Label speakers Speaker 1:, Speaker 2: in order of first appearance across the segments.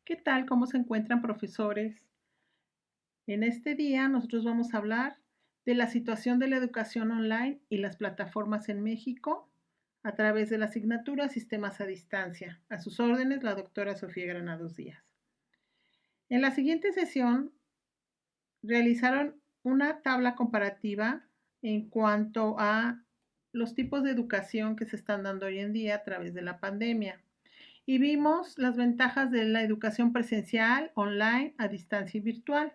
Speaker 1: ¿Qué tal? ¿Cómo se encuentran, profesores? En este día nosotros vamos a hablar de la situación de la educación online y las plataformas en México a través de la asignatura Sistemas a Distancia. A sus órdenes, la doctora Sofía Granados Díaz. En la siguiente sesión realizaron una tabla comparativa en cuanto a los tipos de educación que se están dando hoy en día a través de la pandemia. Y vimos las ventajas de la educación presencial, online, a distancia y virtual.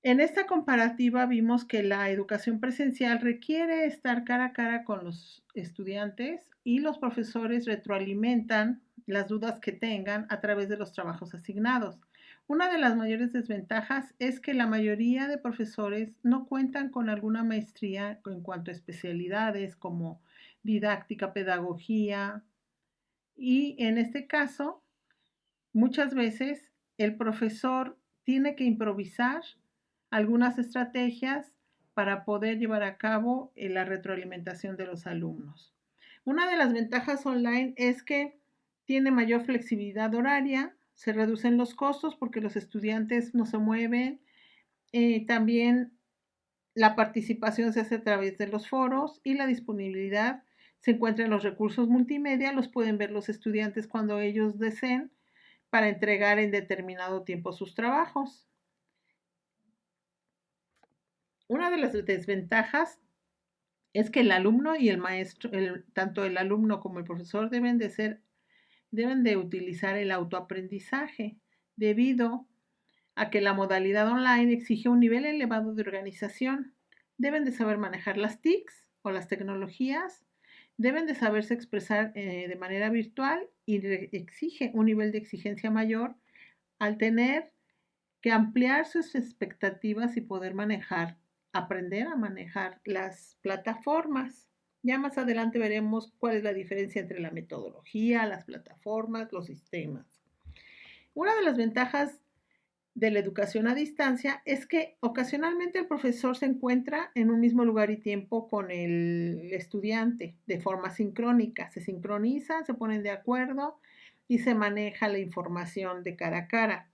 Speaker 1: En esta comparativa vimos que la educación presencial requiere estar cara a cara con los estudiantes y los profesores retroalimentan las dudas que tengan a través de los trabajos asignados. Una de las mayores desventajas es que la mayoría de profesores no cuentan con alguna maestría en cuanto a especialidades como didáctica, pedagogía, y en este caso muchas veces el profesor tiene que improvisar algunas estrategias para poder llevar a cabo la retroalimentación de los alumnos. Una de las ventajas online es que tiene mayor flexibilidad horaria, se reducen los costos porque los estudiantes no se mueven, también la participación se hace a través de los foros y la disponibilidad se encuentra en los recursos multimedia, los pueden ver los estudiantes cuando ellos deseen para entregar en determinado tiempo sus trabajos. Una de las desventajas es que el alumno y el maestro, tanto el alumno como el profesor deben de utilizar el autoaprendizaje debido a que la modalidad online exige un nivel elevado de organización. Deben de saber manejar las TICs o las tecnologías, deben de saberse expresar de manera virtual y exige un nivel de exigencia mayor al tener que ampliar sus expectativas y poder aprender a manejar las plataformas. Ya más adelante veremos cuál es la diferencia entre la metodología, las plataformas, los sistemas. Una de las ventajas de la educación a distancia es que ocasionalmente el profesor se encuentra en un mismo lugar y tiempo con el estudiante de forma sincrónica. Se sincronizan, se ponen de acuerdo y se maneja la información de cara a cara.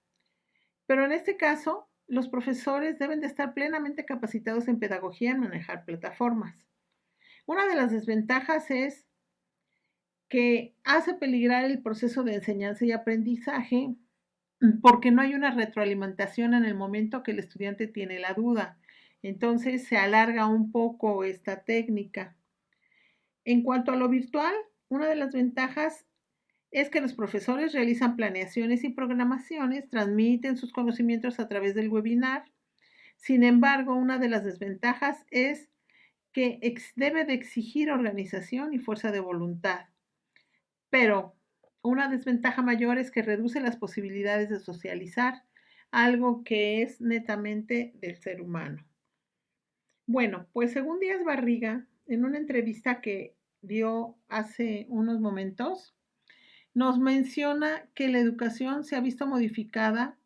Speaker 1: Pero en este caso, los profesores deben de estar plenamente capacitados en pedagogía en manejar plataformas. Una de las desventajas es que hace peligrar el proceso de enseñanza y aprendizaje porque no hay una retroalimentación en el momento que el estudiante tiene la duda. Entonces se alarga un poco esta técnica. En cuanto a lo virtual, una de las ventajas es que los profesores realizan planeaciones y programaciones, transmiten sus conocimientos a través del webinar. Sin embargo, una de las desventajas es que debe de exigir organización y fuerza de voluntad. Pero una desventaja mayor es que reduce las posibilidades de socializar, algo que es netamente del ser humano. Bueno, pues según Díaz Barriga, en una entrevista que dio hace unos momentos, nos menciona que la educación se ha visto modificada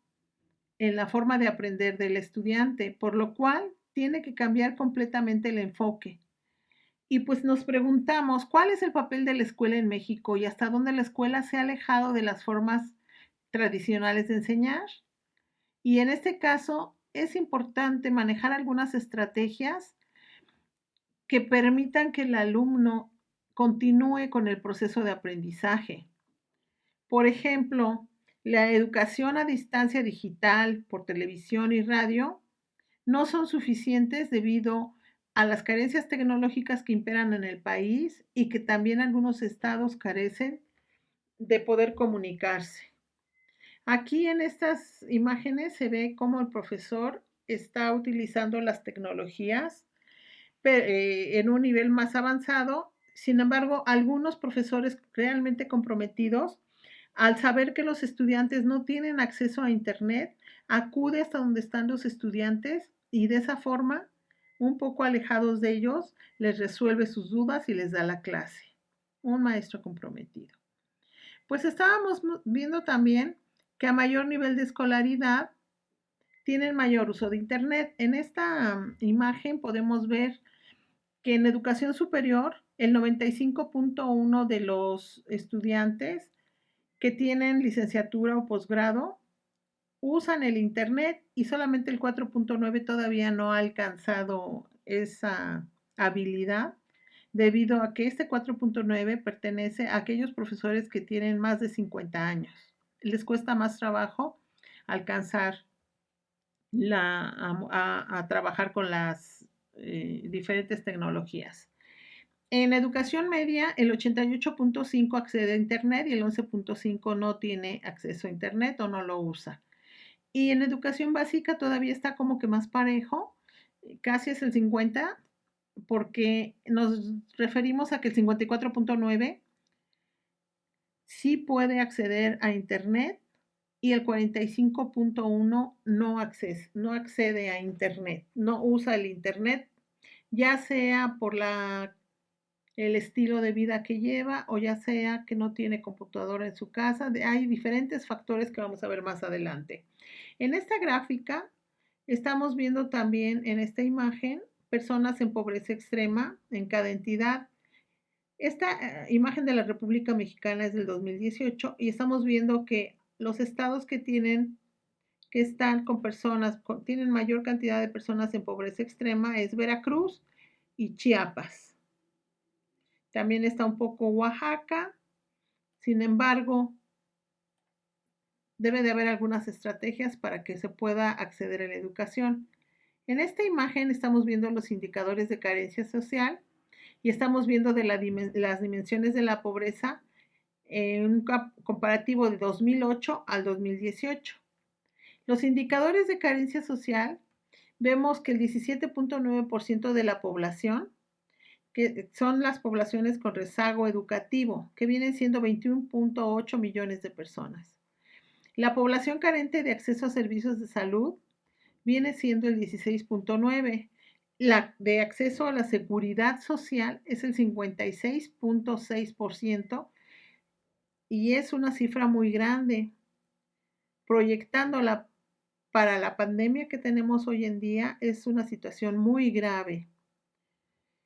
Speaker 1: en la forma de aprender del estudiante, por lo cual tiene que cambiar completamente el enfoque. Y pues nos preguntamos, ¿cuál es el papel de la escuela en México y hasta dónde la escuela se ha alejado de las formas tradicionales de enseñar? Y en este caso es importante manejar algunas estrategias que permitan que el alumno continúe con el proceso de aprendizaje. Por ejemplo, la educación a distancia digital por televisión y radio no son suficientes debido a las carencias tecnológicas que imperan en el país y que también algunos estados carecen de poder comunicarse. Aquí en estas imágenes se ve cómo el profesor está utilizando las tecnologías en un nivel más avanzado. Sin embargo, algunos profesores realmente comprometidos, al saber que los estudiantes no tienen acceso a Internet, acude hasta donde están los estudiantes y de esa forma, un poco alejados de ellos, les resuelve sus dudas y les da la clase. Un maestro comprometido. Pues estábamos viendo también que a mayor nivel de escolaridad tienen mayor uso de Internet. En esta imagen podemos ver que en educación superior el 95.1 de los estudiantes que tienen licenciatura o posgrado usan el Internet y solamente el 4.9 todavía no ha alcanzado esa habilidad debido a que este 4.9 pertenece a aquellos profesores que tienen más de 50 años. Les cuesta más trabajo alcanzar a trabajar con las diferentes tecnologías. En educación media, el 88.5 accede a Internet y el 11.5 no tiene acceso a Internet o no lo usa. Y en educación básica todavía está como que más parejo, casi es el 50, porque nos referimos a que el 54.9 sí puede acceder a Internet y el 45.1 no accede a Internet, no usa el Internet, ya sea por el estilo de vida que lleva o ya sea que no tiene computadora en su casa. Hay diferentes factores que vamos a ver más adelante. En esta gráfica estamos viendo también en esta imagen personas en pobreza extrema en cada entidad. Esta imagen de la República Mexicana es del 2018 y estamos viendo que los estados que están con personas, tienen mayor cantidad de personas en pobreza extrema es Veracruz y Chiapas. También está un poco Oaxaca. Sin embargo, debe de haber algunas estrategias para que se pueda acceder a la educación. En esta imagen estamos viendo los indicadores de carencia social y estamos viendo las dimensiones de la pobreza en un comparativo de 2008 al 2018. Los indicadores de carencia social, vemos que el 17.9% de la población, que son las poblaciones con rezago educativo, que vienen siendo 21.8 millones de personas. La población carente de acceso a servicios de salud viene siendo el 16.9. La de acceso a la seguridad social es el 56.6% y es una cifra muy grande. Proyectándola para la pandemia que tenemos hoy en día, es una situación muy grave.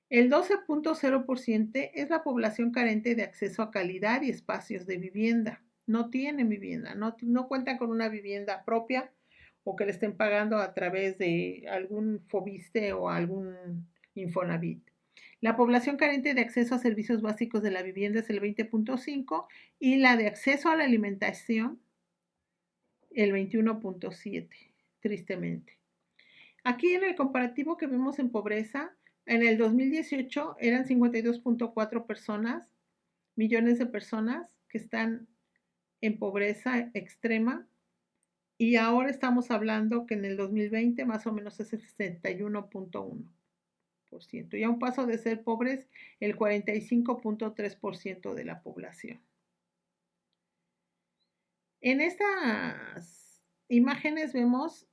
Speaker 1: El 12.0% es la población carente de acceso a calidad y espacios de vivienda. No tienen vivienda, no cuentan con una vivienda propia o que le estén pagando a través de algún Fobiste o algún Infonavit. La población carente de acceso a servicios básicos de la vivienda es el 20.5 y la de acceso a la alimentación el 21.7, tristemente. Aquí en el comparativo que vemos en pobreza, en el 2018 eran 52.4 millones de personas que están en pobreza extrema y ahora estamos hablando que en el 2020 más o menos es el 61.1%. Y a un paso de ser pobres el 45.3% de la población. En estas imágenes vemos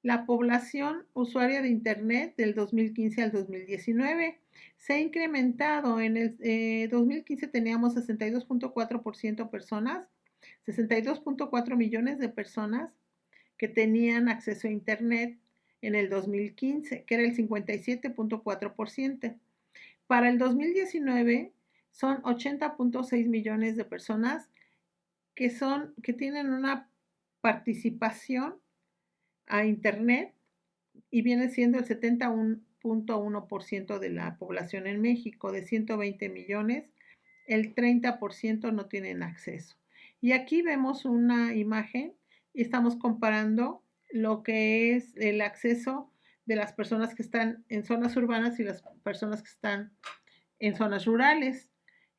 Speaker 1: la población usuaria de Internet del 2015 al 2019 se ha incrementado. En el 2015 teníamos 62.4% personas, 62.4 millones de personas que tenían acceso a Internet en el 2015, que era el 57.4%. Para el 2019 son 80.6 millones de personas que tienen una participación a Internet y viene siendo el 71.1% de la población en México. De 120 millones, el 30% no tienen acceso. Y aquí vemos una imagen y estamos comparando lo que es el acceso de las personas que están en zonas urbanas y las personas que están en zonas rurales.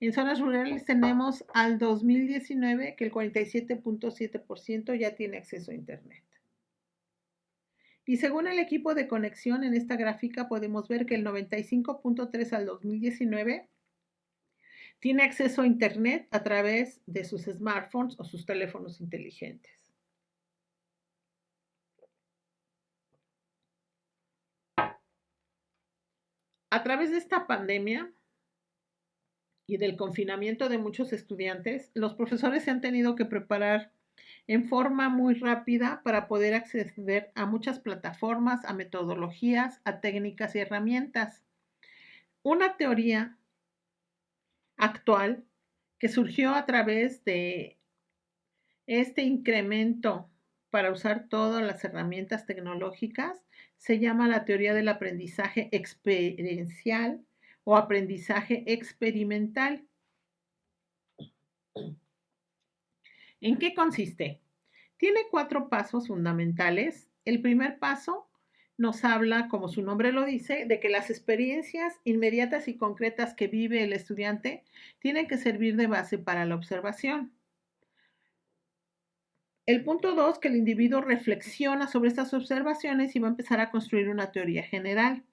Speaker 1: En zonas rurales tenemos al 2019 que el 47.7% ya tiene acceso a Internet. Y según el equipo de conexión en esta gráfica podemos ver que el 95.3 al 2019 tiene acceso a Internet a través de sus smartphones o sus teléfonos inteligentes. A través de esta pandemia y del confinamiento de muchos estudiantes, los profesores se han tenido que preparar en forma muy rápida para poder acceder a muchas plataformas, a metodologías, a técnicas y herramientas. Una teoría actual que surgió a través de Este incremento para usar todas las herramientas tecnológicas se llama la teoría del aprendizaje experiencial o aprendizaje experimental. ¿En qué consiste? Tiene 4 pasos fundamentales. El primer paso nos habla, como su nombre lo dice, de que las experiencias inmediatas y concretas que vive el estudiante tienen que servir de base para la observación. El punto 2, que el individuo reflexiona sobre estas observaciones y va a empezar a construir una teoría general.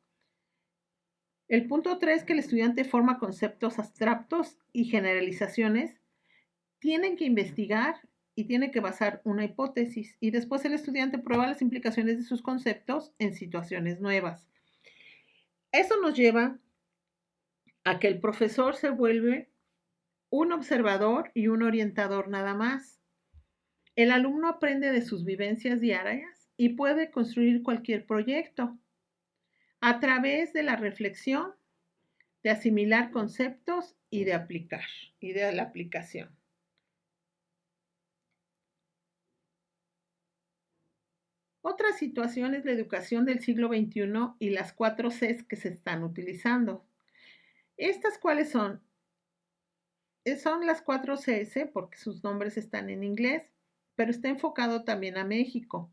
Speaker 1: El punto 3, que el estudiante forma conceptos abstractos y generalizaciones. Tienen que investigar y tiene que basar una hipótesis y después el estudiante prueba las implicaciones de sus conceptos en situaciones nuevas. Eso nos lleva a que el profesor se vuelve un observador y un orientador nada más. El alumno aprende de sus vivencias diarias y puede construir cualquier proyecto a través de la reflexión, de asimilar conceptos y de aplicar, y de la aplicación. Otra situación es la educación del siglo XXI y las 4 Cs que se están utilizando. ¿Estas cuáles son? Son las 4 Cs porque sus nombres están en inglés, pero está enfocado también a México.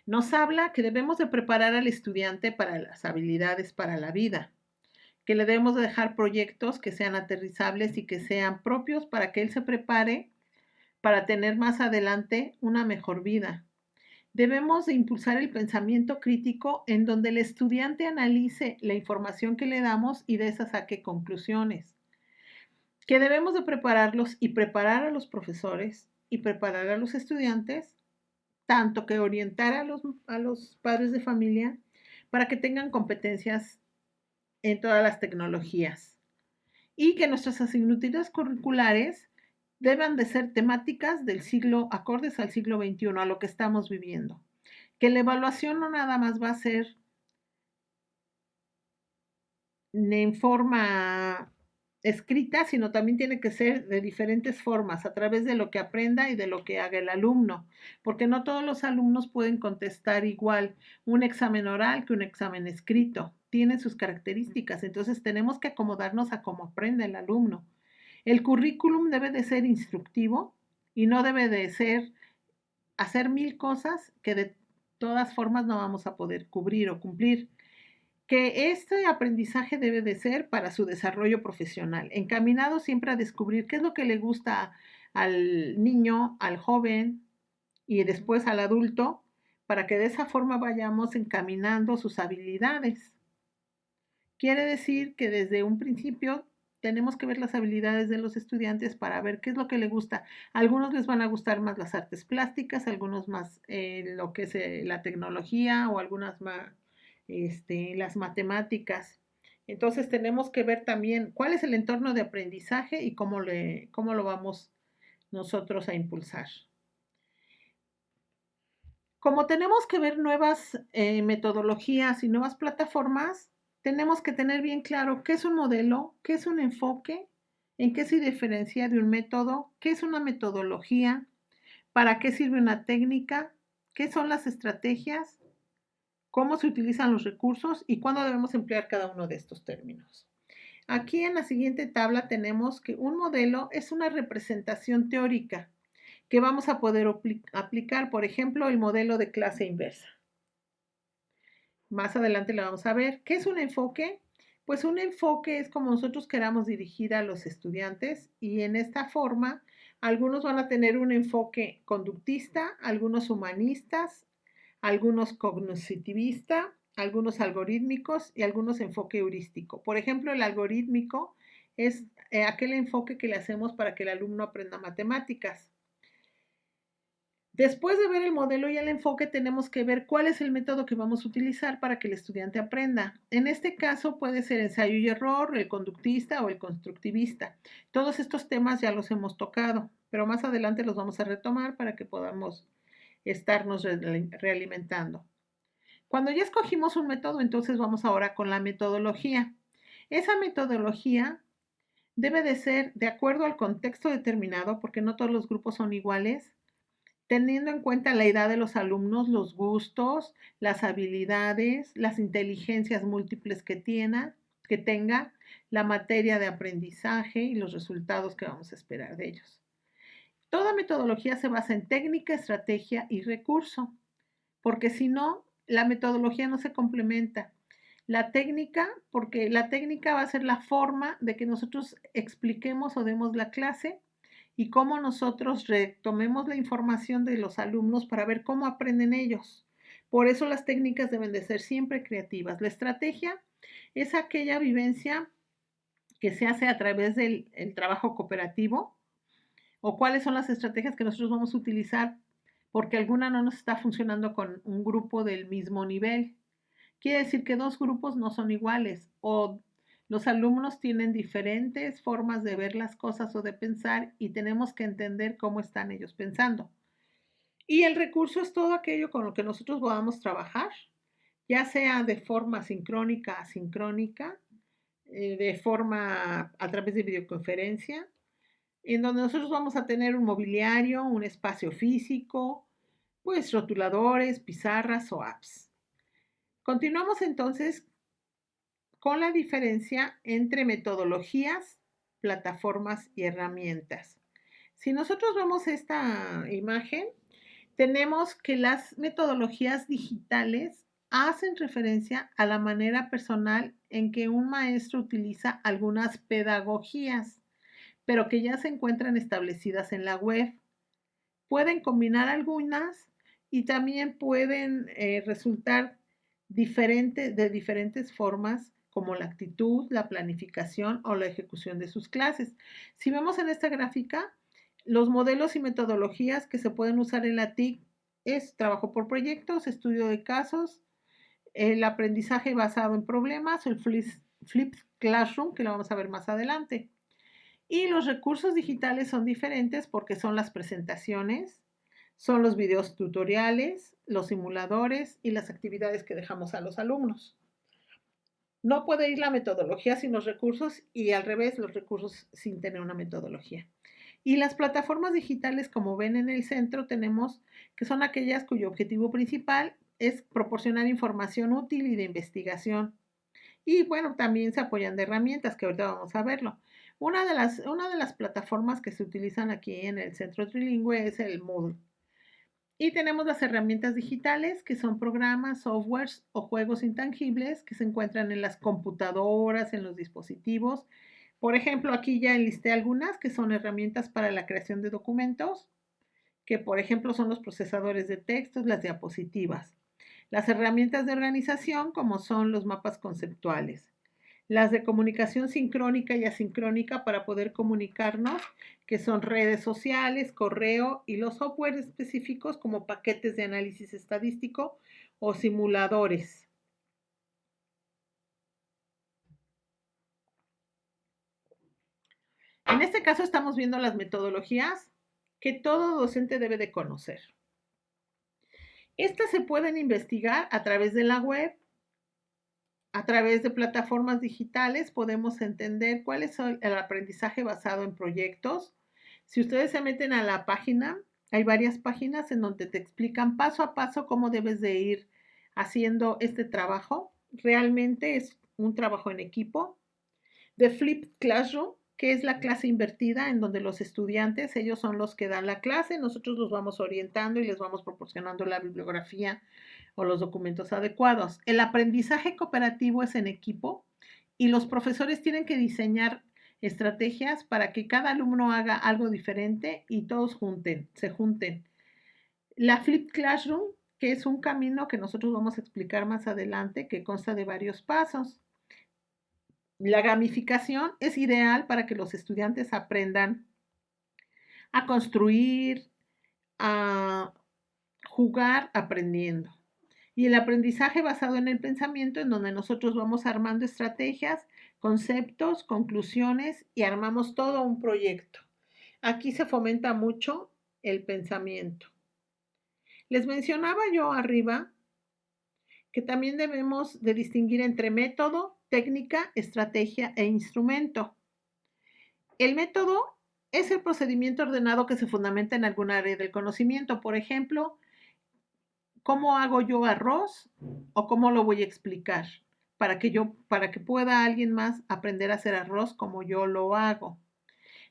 Speaker 1: Nos habla que debemos de preparar al estudiante para las habilidades para la vida, que le debemos de dejar proyectos que sean aterrizables y que sean propios para que él se prepare para tener más adelante una mejor vida. Debemos de impulsar el pensamiento crítico en donde el estudiante analice la información que le damos y de esa saque conclusiones. Que debemos de prepararlos y preparar a los profesores y preparar a los estudiantes, tanto que orientar a los padres de familia para que tengan competencias en todas las tecnologías. Y que nuestras asignaturas curriculares deban de ser temáticas del siglo, acordes al siglo XXI, a lo que estamos viviendo. Que la evaluación no nada más va a ser en forma escrita, sino también tiene que ser de diferentes formas, a través de lo que aprenda y de lo que haga el alumno, porque no todos los alumnos pueden contestar igual un examen oral que un examen escrito, tienen sus características, entonces tenemos que acomodarnos a cómo aprende el alumno. El currículum debe de ser instructivo y no debe de ser hacer 1000 cosas que de todas formas no vamos a poder cubrir o cumplir. Que este aprendizaje debe de ser para su desarrollo profesional, encaminado siempre a descubrir qué es lo que le gusta al niño, al joven y después al adulto, para que de esa forma vayamos encaminando sus habilidades. Quiere decir que desde un principio tenemos que ver las habilidades de los estudiantes para ver qué es lo que les gusta. A algunos les van a gustar más las artes plásticas, algunos más lo que es la tecnología o algunas más las matemáticas. Entonces tenemos que ver también cuál es el entorno de aprendizaje y cómo lo vamos nosotros a impulsar. Como tenemos que ver nuevas metodologías y nuevas plataformas, tenemos que tener bien claro qué es un modelo, qué es un enfoque, en qué se diferencia de un método, qué es una metodología, para qué sirve una técnica, qué son las estrategias, cómo se utilizan los recursos y cuándo debemos emplear cada uno de estos términos. Aquí en la siguiente tabla tenemos que un modelo es una representación teórica que vamos a poder aplicar, por ejemplo, el modelo de clase inversa. Más adelante lo vamos a ver. ¿Qué es un enfoque? Pues un enfoque es como nosotros queramos dirigir a los estudiantes y en esta forma algunos van a tener un enfoque conductista, algunos humanistas, algunos cognitivista, algunos algorítmicos y algunos enfoque heurístico. Por ejemplo, el algorítmico es aquel enfoque que le hacemos para que el alumno aprenda matemáticas. Después de ver el modelo y el enfoque, tenemos que ver cuál es el método que vamos a utilizar para que el estudiante aprenda. En este caso puede ser ensayo y error, el conductista o el constructivista. Todos estos temas ya los hemos tocado, pero más adelante los vamos a retomar para que podamos estarnos realimentando. Cuando ya escogimos un método, entonces vamos ahora con la metodología. Esa metodología Debe de ser de acuerdo al contexto determinado, porque no todos los grupos son iguales, teniendo en cuenta la edad de los alumnos, los gustos, las habilidades, las inteligencias múltiples que tenga, la materia de aprendizaje y los resultados que vamos a esperar de ellos. Toda metodología se basa en técnica, estrategia y recurso, porque si no, la metodología no se complementa. La técnica, porque la técnica va a ser la forma de que nosotros expliquemos o demos la clase y cómo nosotros retomemos la información de los alumnos para ver cómo aprenden ellos. Por eso las técnicas deben de ser siempre creativas. La estrategia es aquella vivencia que se hace a través del trabajo cooperativo o cuáles son las estrategias que nosotros vamos a utilizar porque alguna no nos está funcionando con un grupo del mismo nivel. Quiere decir que dos grupos no son iguales o los alumnos tienen diferentes formas de ver las cosas o de pensar y tenemos que entender cómo están ellos pensando. Y el recurso es todo aquello con lo que nosotros podamos trabajar, ya sea de forma sincrónica, asincrónica, de forma a través de videoconferencia, en donde nosotros vamos a tener un mobiliario, un espacio físico, pues rotuladores, pizarras o apps. Continuamos entonces con la diferencia entre metodologías, plataformas y herramientas. Si nosotros vemos esta imagen, tenemos que las metodologías digitales hacen referencia a la manera personal en que un maestro utiliza algunas pedagogías, pero que ya se encuentran establecidas en la web. Pueden combinar algunas y también pueden resultar de diferentes formas como la actitud, la planificación o la ejecución de sus clases. Si vemos en esta gráfica, los modelos y metodologías que se pueden usar en la TIC es trabajo por proyectos, estudio de casos, el aprendizaje basado en problemas o el Flipped Classroom, que lo vamos a ver más adelante. Y los recursos digitales son diferentes porque son las presentaciones, son los videos tutoriales, los simuladores y las actividades que dejamos a los alumnos. No puede ir la metodología sin los recursos y al revés, los recursos sin tener una metodología. Y las plataformas digitales, como ven en el centro, tenemos que son aquellas cuyo objetivo principal es proporcionar información útil y de investigación. Y bueno, también se apoyan de herramientas, que ahorita vamos a verlo. Una de las plataformas que se utilizan aquí en el Centro Trilingüe es el Moodle. Y tenemos las herramientas digitales, que son programas, softwares o juegos intangibles que se encuentran en las computadoras, en los dispositivos. Por ejemplo, aquí ya enlisté algunas que son herramientas para la creación de documentos, que por ejemplo son los procesadores de textos, las diapositivas. Las herramientas de organización, como son los mapas conceptuales. Las de comunicación sincrónica y asincrónica para poder comunicarnos, que son redes sociales, correo y los software específicos como paquetes de análisis estadístico o simuladores. En este caso estamos viendo las metodologías que todo docente debe de conocer. Estas se pueden investigar a través de la web. A través de plataformas digitales podemos entender cuál es el aprendizaje basado en proyectos. Si ustedes se meten a la página, hay varias páginas en donde te explican paso a paso cómo debes de ir haciendo este trabajo. Realmente es un trabajo en equipo. The Flipped Classroom, que es la clase invertida en donde los estudiantes, ellos son los que dan la clase, nosotros los vamos orientando y les vamos proporcionando la bibliografía o los documentos adecuados. El aprendizaje cooperativo es en equipo y los profesores tienen que diseñar estrategias para que cada alumno haga algo diferente y todos se junten. La Flipped Classroom, que es un camino que nosotros vamos a explicar más adelante, que consta de varios pasos. La gamificación es ideal para que los estudiantes aprendan a construir, a jugar aprendiendo. Y el aprendizaje basado en el pensamiento, en donde nosotros vamos armando estrategias, conceptos, conclusiones y armamos todo un proyecto. Aquí se fomenta mucho el pensamiento. Les mencionaba yo arriba que también debemos de distinguir entre método, técnica, estrategia e instrumento. El método es el procedimiento ordenado que se fundamenta en algún área del conocimiento. Por ejemplo, ¿cómo hago yo arroz o cómo lo voy a explicar? Para que pueda alguien más aprender a hacer arroz como yo lo hago.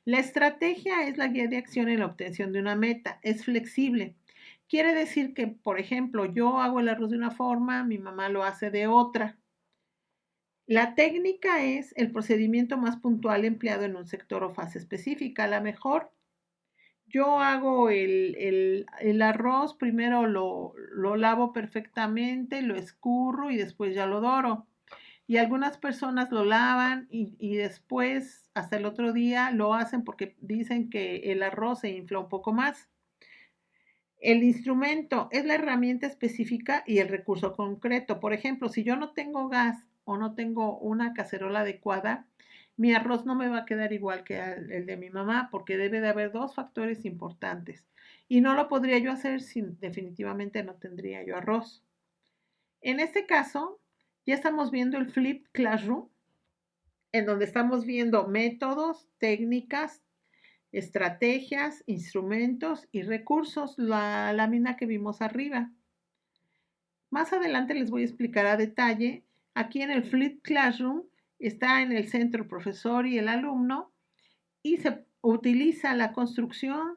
Speaker 1: La estrategia es la guía de acción en la obtención de una meta. Es flexible. Quiere decir que, por ejemplo, yo hago el arroz de una forma, mi mamá lo hace de otra. La técnica es el procedimiento más puntual empleado en un sector o fase específica. A lo mejor yo hago el arroz, primero lo lavo perfectamente, lo escurro y después ya lo doro. Y algunas personas lo lavan y después, hasta el otro día, lo hacen porque dicen que el arroz se infla un poco más. El instrumento es la herramienta específica y el recurso concreto. Por ejemplo, si yo no tengo gas o no tengo una cacerola adecuada, mi arroz no me va a quedar igual que el de mi mamá porque debe de haber dos factores importantes. Y no lo podría yo hacer si definitivamente no tendría yo arroz. En este caso, ya estamos viendo el Flipped Classroom, en donde estamos viendo métodos, técnicas, estrategias, instrumentos y recursos, la lámina que vimos arriba. Más adelante les voy a explicar a detalle. Aquí en el Flipped Classroom está en el centro el profesor y el alumno y se utiliza la construcción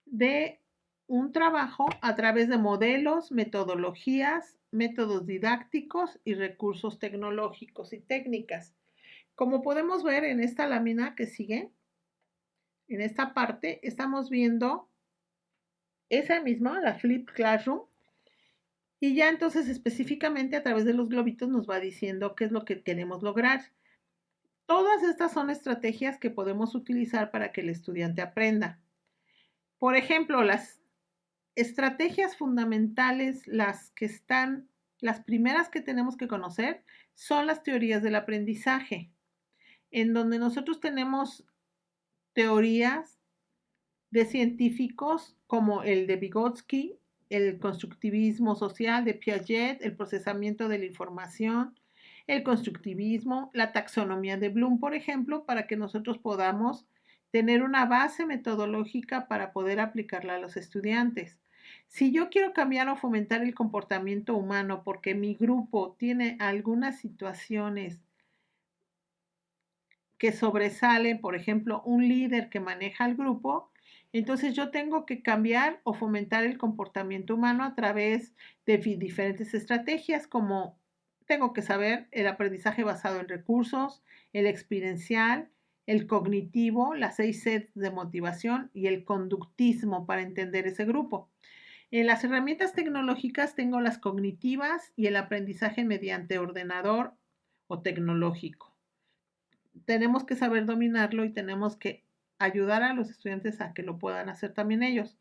Speaker 1: de un trabajo a través de modelos, metodologías, métodos didácticos y recursos tecnológicos y técnicas. Como podemos ver en esta lámina que sigue, en esta parte, estamos viendo esa misma, la Flip Classroom, y ya entonces específicamente a través de los globitos nos va diciendo qué es lo que queremos lograr. Todas estas son estrategias que podemos utilizar para que el estudiante aprenda. Por ejemplo, las estrategias fundamentales, las primeras que tenemos que conocer, son las teorías del aprendizaje, en donde nosotros tenemos teorías de científicos como el de Vygotsky, el constructivismo social de Piaget, el procesamiento de la información, el constructivismo, la taxonomía de Bloom, por ejemplo, para que nosotros podamos tener una base metodológica para poder aplicarla a los estudiantes. Si yo quiero cambiar o fomentar el comportamiento humano porque mi grupo tiene algunas situaciones que sobresalen, por ejemplo, un líder que maneja al grupo, entonces yo tengo que cambiar o fomentar el comportamiento humano a través de diferentes estrategias, como tengo que saber el aprendizaje basado en recursos, el experiencial, el cognitivo, las 6 Cs de motivación y el conductismo para entender ese grupo. En las herramientas tecnológicas tengo las cognitivas y el aprendizaje mediante ordenador o tecnológico. Tenemos que saber dominarlo y tenemos que ayudar a los estudiantes a que lo puedan hacer también ellos.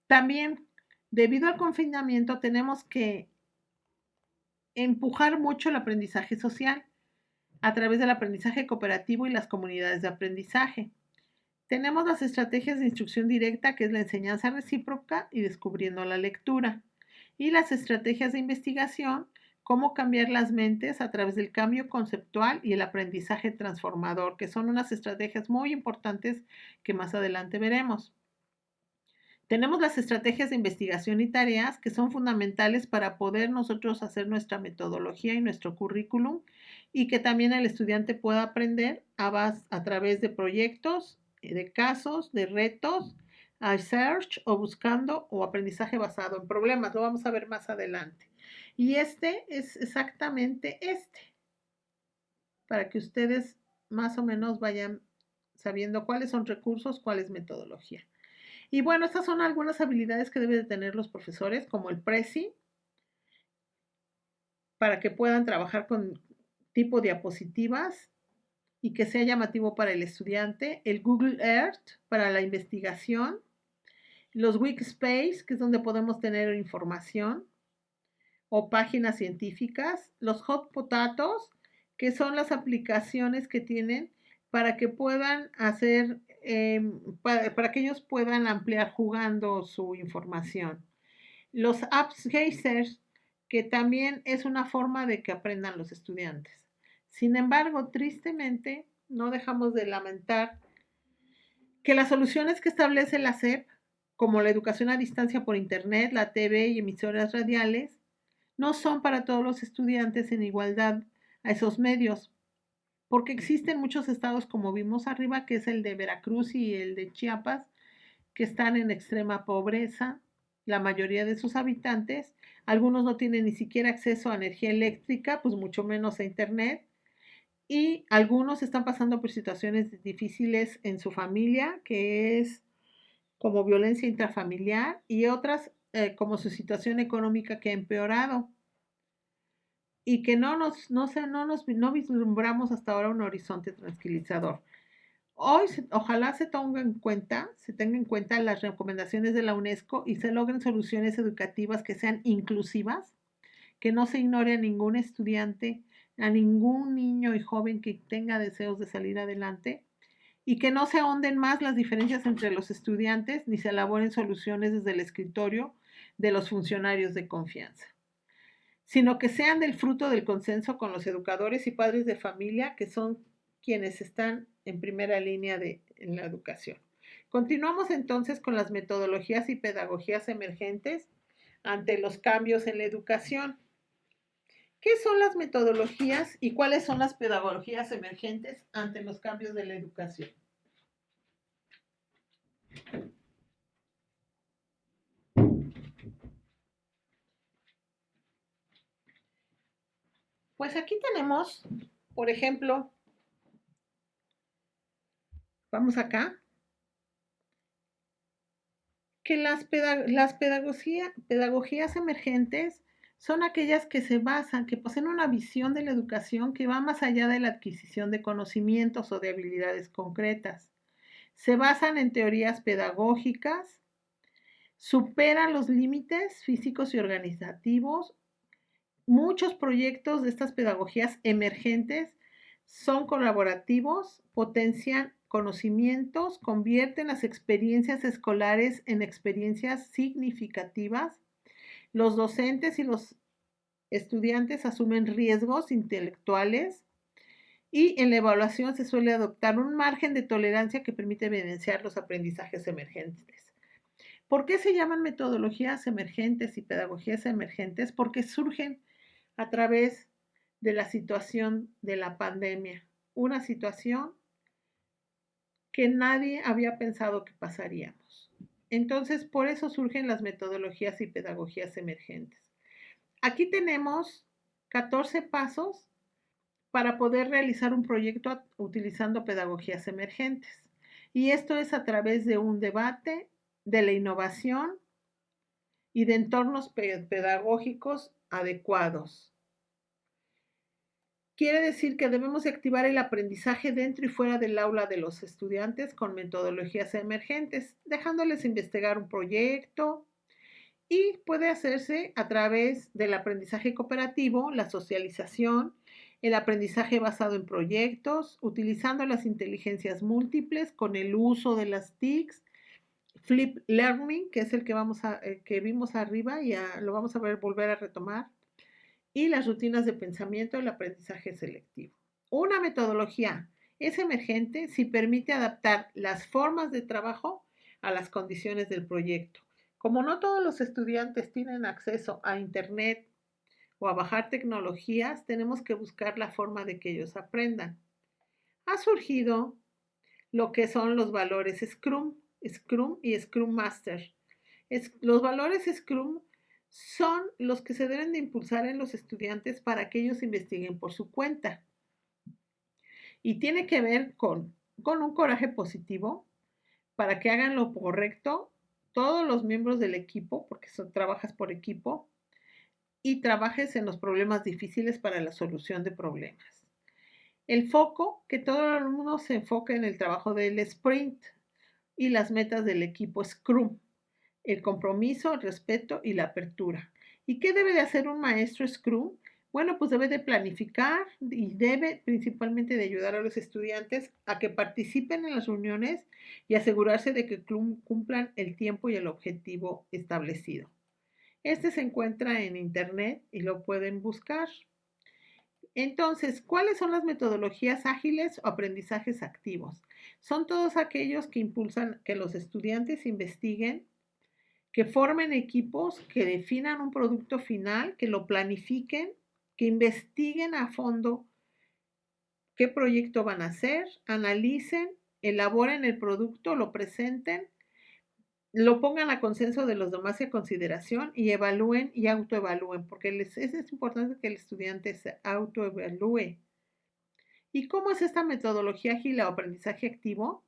Speaker 1: También, debido al confinamiento, tenemos que empujar mucho el aprendizaje social a través del aprendizaje cooperativo y las comunidades de aprendizaje. Tenemos las estrategias de instrucción directa, que es la enseñanza recíproca y descubriendo la lectura. Y las estrategias de investigación, cómo cambiar las mentes a través del cambio conceptual y el aprendizaje transformador, que son unas estrategias muy importantes que más adelante veremos. Tenemos las estrategias de investigación y tareas que son fundamentales para poder nosotros hacer nuestra metodología y nuestro currículum y que también el estudiante pueda aprender a través de proyectos, de casos, de retos, a search o buscando o aprendizaje basado en problemas. Lo vamos a ver más adelante. Y este es exactamente para que ustedes más o menos vayan sabiendo cuáles son recursos, cuál es metodología. Y bueno, estas son algunas habilidades que deben de tener los profesores, como el Prezi, para que puedan trabajar con tipo diapositivas y que sea llamativo para el estudiante, el Google Earth para la investigación, los Wikispace, que es donde podemos tener información, o páginas científicas, los Hot Potatoes, que son las aplicaciones que tienen para que puedan hacer, para que ellos puedan ampliar jugando su información. Los Apps Gazers, que también es una forma de que aprendan los estudiantes. Sin embargo, tristemente, no dejamos de lamentar Que las soluciones que establece la SEP, como la educación a distancia por Internet, la TV y emisoras radiales, no son para todos los estudiantes en igualdad a esos medios, porque existen muchos estados, como vimos arriba, que es el de Veracruz y el de Chiapas, que están en extrema pobreza, la mayoría de sus habitantes, algunos no tienen ni siquiera acceso a energía eléctrica, pues mucho menos a internet, y algunos están pasando por situaciones difíciles en su familia, que es como violencia intrafamiliar, y otras como su situación económica que ha empeorado y que no vislumbramos hasta ahora un horizonte tranquilizador. Hoy ojalá se tenga en cuenta las recomendaciones de la UNESCO y se logren soluciones educativas que sean inclusivas, que no se ignore a ningún estudiante, a ningún niño y joven que tenga deseos de salir adelante y que no se ahonden más las diferencias entre los estudiantes ni se elaboren soluciones desde el escritorio de los funcionarios de confianza, sino que sean del fruto del consenso con los educadores y padres de familia, que son quienes están en primera línea en la educación. Continuamos entonces con las metodologías y pedagogías emergentes ante los cambios en la educación. ¿Qué son las metodologías y cuáles son las pedagogías emergentes ante los cambios de la educación? Pues aquí tenemos, por ejemplo, vamos acá, que pedagogías emergentes son aquellas que se basan, que poseen una visión de la educación que va más allá de la adquisición de conocimientos o de habilidades concretas. Se basan en teorías pedagógicas, superan los límites físicos y organizativos. Muchos proyectos de estas pedagogías emergentes son colaborativos, potencian conocimientos, convierten las experiencias escolares en experiencias significativas. Los docentes y los estudiantes asumen riesgos intelectuales y en la evaluación se suele adoptar un margen de tolerancia que permite evidenciar los aprendizajes emergentes. ¿Por qué se llaman metodologías emergentes y pedagogías emergentes? Porque surgen a través de la situación de la pandemia, una situación que nadie había pensado que pasaríamos. Entonces, por eso surgen las metodologías y pedagogías emergentes. Aquí tenemos 14 pasos para poder realizar un proyecto utilizando pedagogías emergentes. Y esto es a través de un debate, de la innovación y de entornos pedagógicos adecuados. Quiere decir que debemos activar el aprendizaje dentro y fuera del aula de los estudiantes con metodologías emergentes, dejándoles investigar un proyecto, y puede hacerse a través del aprendizaje cooperativo, la socialización, el aprendizaje basado en proyectos, utilizando las inteligencias múltiples con el uso de las TICs, Flip Learning, que es el que vimos arriba y lo vamos a volver a retomar, y las rutinas de pensamiento del aprendizaje selectivo. Una metodología es emergente si permite adaptar las formas de trabajo a las condiciones del proyecto. Como no todos los estudiantes tienen acceso a Internet o a bajar tecnologías, tenemos que buscar la forma de que ellos aprendan. Ha surgido lo que son los valores Scrum y Scrum Master. Los valores Scrum son los que se deben de impulsar en los estudiantes para que ellos investiguen por su cuenta. Y tiene que ver con un coraje positivo para que hagan lo correcto todos los miembros del equipo, porque trabajas por equipo, y trabajes en los problemas difíciles para la solución de problemas. El foco, que todo el mundo se enfoque en el trabajo del sprint y las metas del equipo Scrum, el compromiso, el respeto y la apertura. ¿Y qué debe de hacer un maestro Scrum? Bueno, pues debe de planificar y debe principalmente de ayudar a los estudiantes a que participen en las reuniones y asegurarse de que cumplan el tiempo y el objetivo establecido. Este se encuentra en internet y lo pueden buscar. Entonces, ¿cuáles son las metodologías ágiles o aprendizajes activos? Son todos aquellos que impulsan que los estudiantes investiguen, que formen equipos, que definan un producto final, que lo planifiquen, que investiguen a fondo qué proyecto van a hacer, analicen, elaboren el producto, lo presenten, lo pongan a consenso de los demás y a consideración y evalúen y autoevalúen, porque es importante que el estudiante se autoevalúe. ¿Y cómo es esta metodología ágil o aprendizaje activo?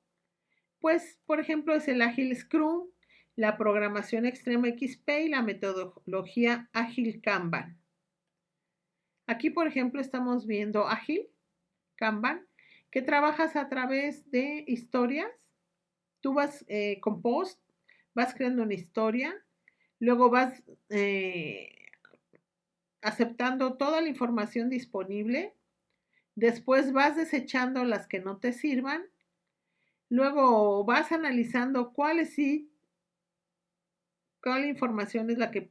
Speaker 1: Pues, por ejemplo, es el ágil Scrum, la programación extrema XP y la metodología ágil Kanban. Aquí, por ejemplo, estamos viendo ágil Kanban, que trabajas a través de historias. Tú vas con post, vas creando una historia, luego vas aceptando toda la información disponible, después vas desechando las que no te sirvan, luego vas analizando cuál información es la que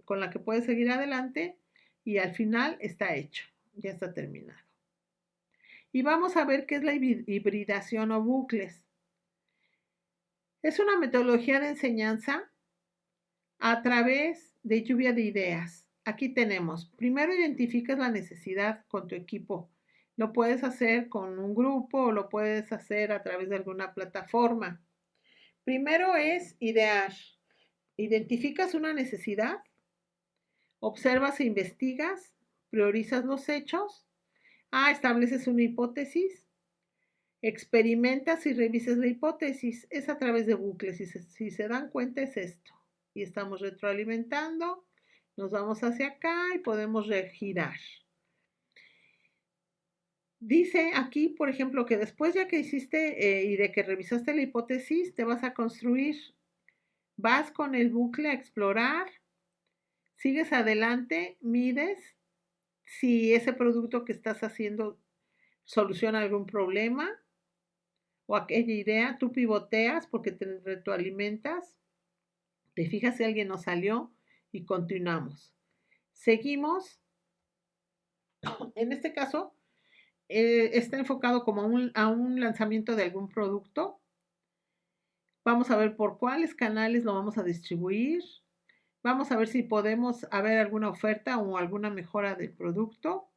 Speaker 1: con la que puedes seguir adelante y al final está hecho, ya está terminado. Y vamos a ver qué es la hibridación o bucles. Es una metodología de enseñanza a través de lluvia de ideas. Aquí tenemos, primero identificas la necesidad con tu equipo. Lo puedes hacer con un grupo o lo puedes hacer a través de alguna plataforma. Primero es idear. Identificas una necesidad, observas e investigas, priorizas los hechos, estableces una hipótesis, experimentas y revisas la hipótesis. Es a través de bucles. Si se dan cuenta es esto. Y estamos retroalimentando, nos vamos hacia acá y podemos regirar. Dice aquí, por ejemplo, que después ya que hiciste y de que revisaste la hipótesis, te vas a construir. Vas con el bucle a explorar, sigues adelante, mides si ese producto que estás haciendo soluciona algún problema o aquella idea, tú pivoteas porque te retroalimentas, te fijas si alguien nos salió y continuamos. Seguimos, en este caso, está enfocado como a un lanzamiento de algún producto. Vamos a ver por cuáles canales lo vamos a distribuir. Vamos a ver si podemos haber alguna oferta o alguna mejora del producto.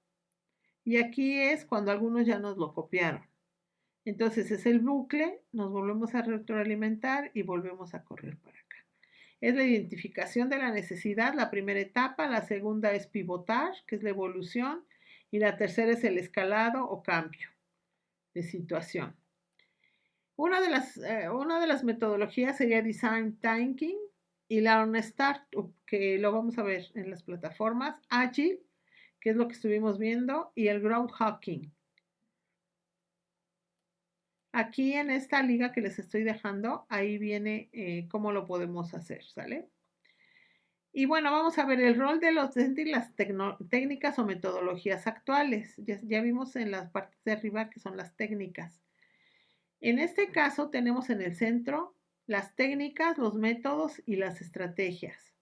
Speaker 1: Y aquí es cuando algunos ya nos lo copiaron. Entonces es el bucle, nos volvemos a retroalimentar y volvemos a correr para acá. Es la identificación de la necesidad, la primera etapa, la segunda es pivotar, que es la evolución, y la tercera es el escalado o cambio de situación. Una de las metodologías sería Design Thinking y Learn Startup, que lo vamos a ver en las plataformas, Agile, que es lo que estuvimos viendo, y el Growth Hacking. Aquí en esta liga que les estoy dejando, ahí viene cómo lo podemos hacer, ¿sale? Y bueno, vamos a ver el rol de los docentes y las técnicas o metodologías actuales. Ya vimos en las partes de arriba que son las técnicas. En este caso tenemos en el centro las técnicas, los métodos y las estrategias.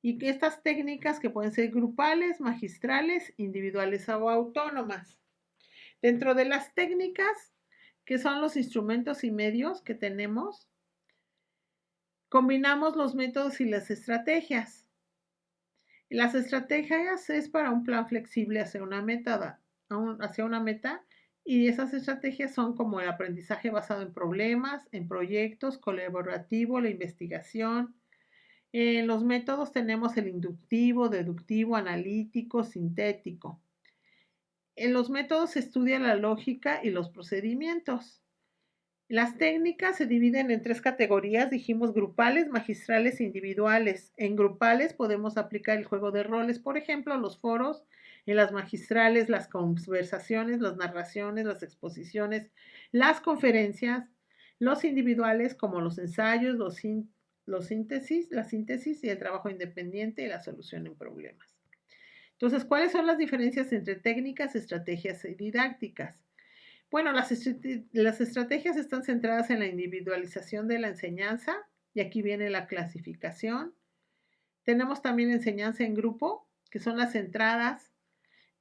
Speaker 1: Y que estas técnicas que pueden ser grupales, magistrales, individuales o autónomas. Dentro de las técnicas, que son los instrumentos y medios que tenemos, combinamos los métodos y las estrategias. Las estrategias es para un plan flexible hacia una meta, y esas estrategias son como el aprendizaje basado en problemas, en proyectos, colaborativo, la investigación. En los métodos tenemos el inductivo, deductivo, analítico, sintético. En los métodos se estudia la lógica y los procedimientos. Las técnicas se dividen en tres categorías, dijimos grupales, magistrales e individuales. En grupales podemos aplicar el juego de roles, por ejemplo, los foros, en las magistrales, las conversaciones, las narraciones, las exposiciones, las conferencias, los individuales como los ensayos, la síntesis y el trabajo independiente y la solución en problemas. Entonces, ¿cuáles son las diferencias entre técnicas, estrategias y didácticas? Bueno, las estrategias están centradas en la individualización de la enseñanza y aquí viene la clasificación. Tenemos también enseñanza en grupo, que son las centradas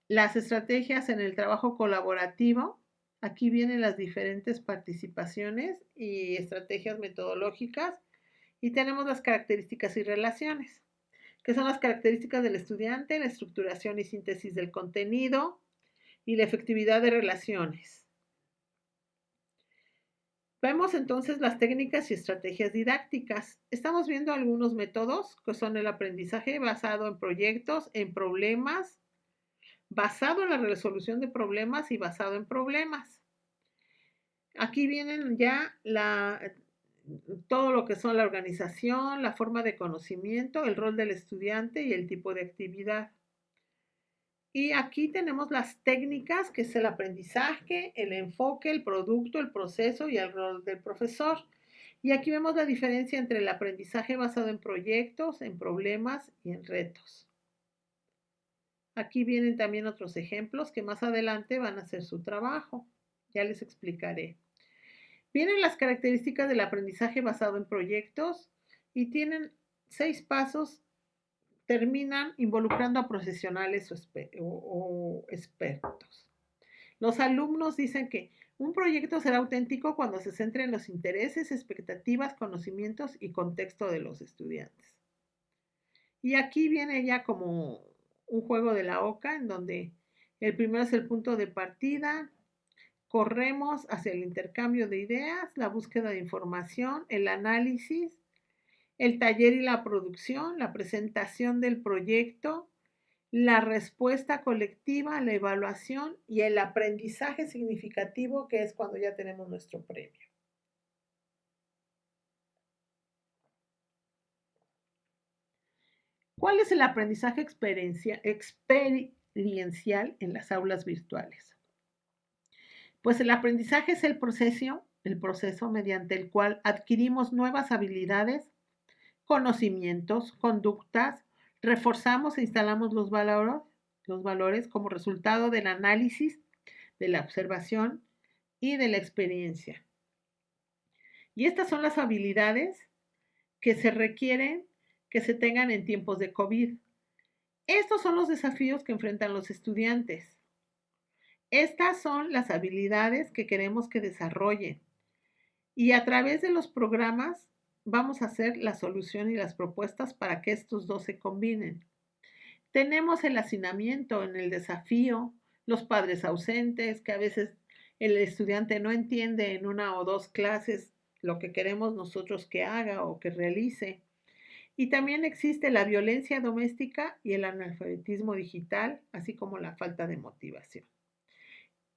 Speaker 1: Las estrategias en el trabajo colaborativo. Aquí vienen las diferentes participaciones y estrategias metodológicas y tenemos las características y relaciones, que son las características del estudiante, la estructuración y síntesis del contenido y la efectividad de relaciones. Vemos entonces las técnicas y estrategias didácticas. Estamos viendo algunos métodos que son el aprendizaje basado en proyectos, en problemas, basado en la resolución de problemas y basado en problemas. Aquí vienen ya todo lo que son la organización, la forma de conocimiento, el rol del estudiante y el tipo de actividad. Y aquí tenemos las técnicas, que es el aprendizaje, el enfoque, el producto, el proceso y el rol del profesor. Y aquí vemos la diferencia entre el aprendizaje basado en proyectos, en problemas y en retos. Aquí vienen también otros ejemplos que más adelante van a hacer su trabajo. Ya les explicaré. Vienen las características del aprendizaje basado en proyectos y tienen 6 pasos. Terminan involucrando a profesionales o expertos. Los alumnos dicen que un proyecto será auténtico cuando se centre en los intereses, expectativas, conocimientos y contexto de los estudiantes. Y aquí viene ya como un juego de la oca, en donde el primero es el punto de partida, corremos hacia el intercambio de ideas, la búsqueda de información, el análisis, el taller y la producción, la presentación del proyecto, la respuesta colectiva, la evaluación y el aprendizaje significativo, que es cuando ya tenemos nuestro premio. ¿Cuál es el aprendizaje experiencial en las aulas virtuales? Pues el aprendizaje es el proceso mediante el cual adquirimos nuevas habilidades, conocimientos, conductas, reforzamos e instalamos los valores como resultado del análisis, de la observación y de la experiencia. Y estas son las habilidades que se requieren que se tengan en tiempos de COVID. Estos son los desafíos que enfrentan los estudiantes. Estas son las habilidades que queremos que desarrollen. Y a través de los programas vamos a hacer la solución y las propuestas para que estos dos se combinen. Tenemos el hacinamiento en el desafío, los padres ausentes, que a veces el estudiante no entiende en una o dos clases lo que queremos nosotros que haga o que realice. Y también existe la violencia doméstica y el analfabetismo digital, así como la falta de motivación.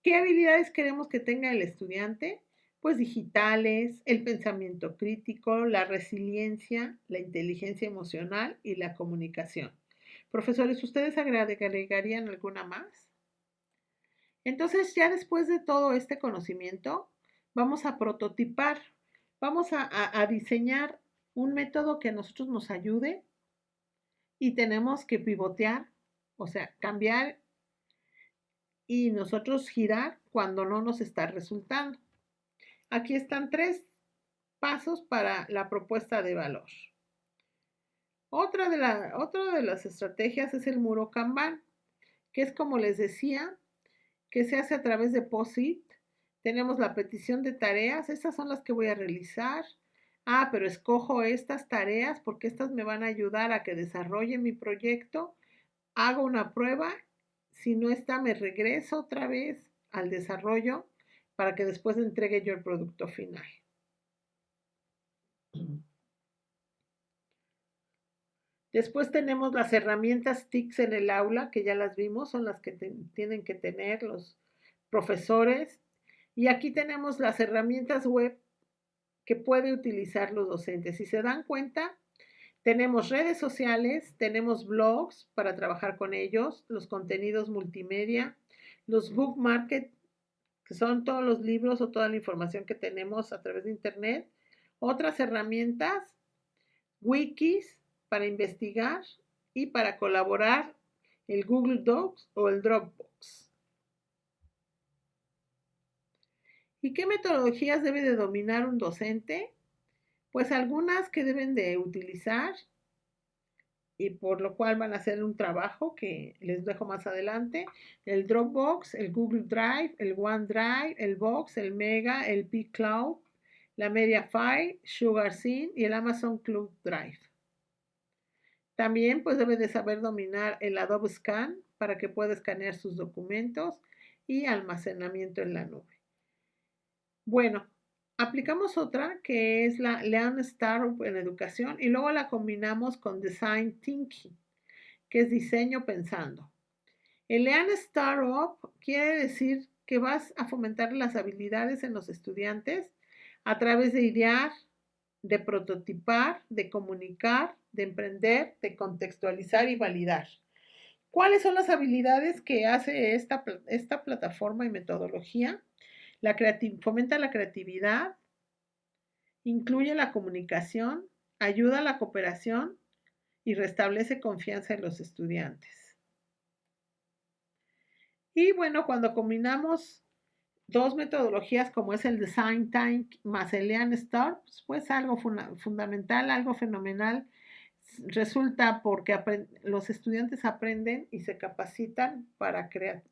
Speaker 1: ¿Qué habilidades queremos que tenga el estudiante? Pues digitales, el pensamiento crítico, la resiliencia, la inteligencia emocional y la comunicación. Profesores, ¿ustedes agregarían alguna más? Entonces, ya después de todo este conocimiento, vamos a prototipar, vamos a diseñar un método que a nosotros nos ayude y tenemos que pivotear, o sea, cambiar y nosotros girar cuando no nos está resultando. Aquí están 3 pasos para la propuesta de valor. Otra de las estrategias es el muro Kanban, que es como les decía, que se hace a través de POSIT. Tenemos la petición de tareas, estas son las que voy a realizar. Pero escojo estas tareas porque estas me van a ayudar a que desarrolle mi proyecto. Hago una prueba, si no está me regreso otra vez al desarrollo para que después entregue yo el producto final. Después tenemos las herramientas TICS en el aula, que ya las vimos, son las que tienen que tener los profesores. Y aquí tenemos las herramientas web que pueden utilizar los docentes. Si se dan cuenta, tenemos redes sociales, tenemos blogs para trabajar con ellos, los contenidos multimedia, los bookmarks, que son todos los libros o toda la información que tenemos a través de internet, otras herramientas, wikis para investigar y para colaborar, el Google Docs o el Dropbox. ¿Y qué metodologías debe de dominar un docente? Pues algunas que deben de utilizar y por lo cual van a hacer un trabajo que les dejo más adelante. El Dropbox, el Google Drive, el OneDrive, el Box, el Mega, el P-Cloud, la Mediafire, SugarSync y el Amazon Cloud Drive. También pues debe de saber dominar el Adobe Scan para que pueda escanear sus documentos y almacenamiento en la nube. Bueno, aplicamos otra que es la Learn Startup en educación y luego la combinamos con Design Thinking, que es diseño pensando. El Learn Startup quiere decir que vas a fomentar las habilidades en los estudiantes a través de idear, de prototipar, de comunicar, de emprender, de contextualizar y validar. ¿Cuáles son las habilidades que hace esta plataforma y metodología? Fomenta la creatividad, incluye la comunicación, ayuda a la cooperación y restablece confianza en los estudiantes. Y bueno, cuando combinamos dos metodologías como es el Design Tank más el Learn Start, pues algo fundamental, algo fenomenal resulta porque los estudiantes aprenden y se capacitan para crear.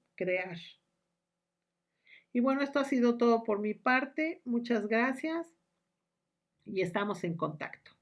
Speaker 1: Y bueno, esto ha sido todo por mi parte. Muchas gracias y estamos en contacto.